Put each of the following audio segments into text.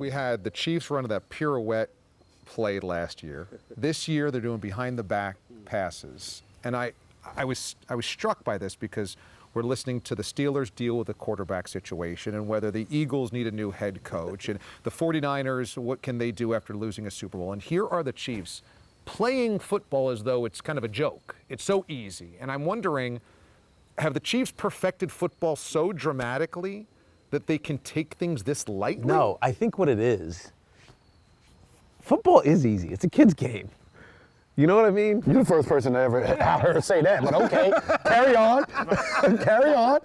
we had the Chiefs running that pirouette play last year. This year they're doing behind the back passes. And I was struck by this because we're listening to the Steelers deal with the quarterback situation and whether the Eagles need a new head coach and the 49ers, what can they do after losing a Super Bowl? And here are the Chiefs playing football as though it's kind of a joke. It's so easy. And I'm wondering, have the Chiefs perfected football so dramatically that they can take things this lightly? No, I think what it is, football is easy. It's a kid's game. You know what I mean? You're the first person to ever I heard say that, but okay, carry on, carry on.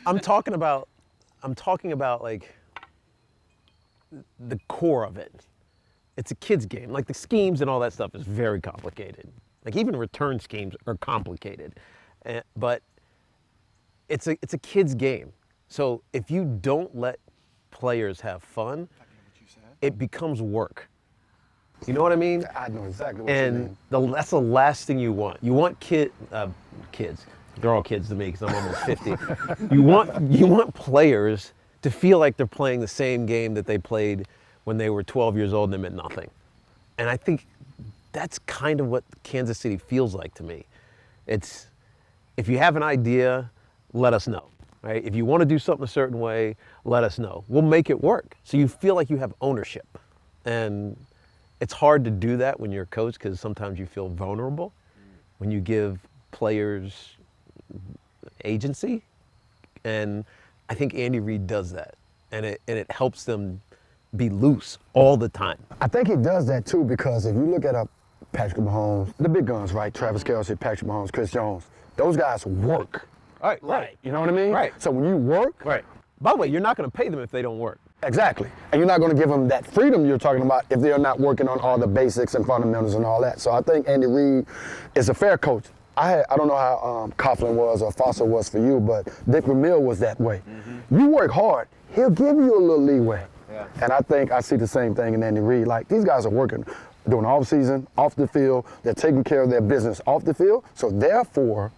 I'm talking about like the core of it. It's a kid's game. Like the schemes and all that stuff is very complicated. Like even return schemes are complicated, but it's a kid's game. So if you don't let players have fun, it becomes work. You know what I mean? I know exactly what you mean. And that's the last thing you want. You want kids. They're all kids to me because I'm almost 50. You want players to feel like they're playing the same game that they played when they were 12 years old and they meant nothing. And I think that's kind of what Kansas City feels like to me. It's, if you have an idea, let us know. Right? If you want to do something a certain way, let us know. We'll make it work. So you feel like you have ownership. And it's hard to do that when you're a coach because sometimes you feel vulnerable when you give players agency. And I think Andy Reid does that. And it helps them be loose all the time. I think he does that too because if you look at Patrick Mahomes, the big guns, right? Travis Kelce, Patrick Mahomes, Chris Jones, those guys work. Right. You know what I mean? Right. So when you work. Right. By the way, you're not going to pay them if they don't work. Exactly. And you're not going to give them that freedom you're talking about if they're not working on all the basics and fundamentals and all that. So I think Andy Reid is a fair coach. I don't know how Coughlin was or Foster was for you, but Dick Vermeil was that way. Mm-hmm. You work hard, he'll give you a little leeway. Yeah. And I think I see the same thing in Andy Reid. Like, these guys are working during the off season, off the field. They're taking care of their business off the field. So therefore,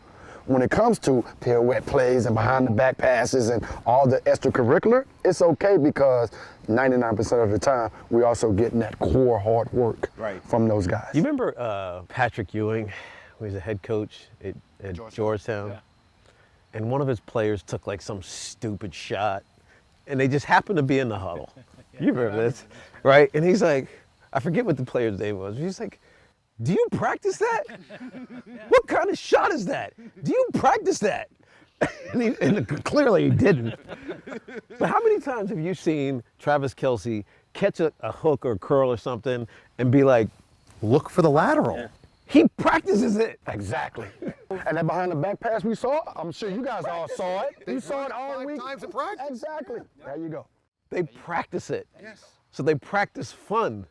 when it comes to pirouette plays and behind the back passes and all the extracurricular, it's okay because 99% of the time, we're also getting that core hard work from those guys. You remember Patrick Ewing, who was a head coach at Georgetown? Yeah. And one of his players took like some stupid shot and they just happened to be in the huddle. You remember this, right? And he's like, I forget what the player's name was. He's like, do you practice that? What kind of shot is that? Do you practice that? And clearly he didn't. But how many times have you seen Travis Kelce catch a hook or a curl or something and be like, look for the lateral? Yeah. He practices it. Exactly. And that behind the back pass we saw, I'm sure you guys all saw it. You saw it all week. 5 times in practice. Exactly. There you go. They practice it. Yes. So they practice fun,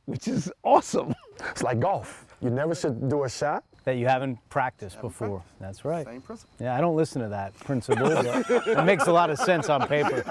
which is awesome. It's like golf. You never should do a shot that you haven't practiced before. That's right. Same principle. Yeah, I don't listen to that principle, but it makes a lot of sense on paper.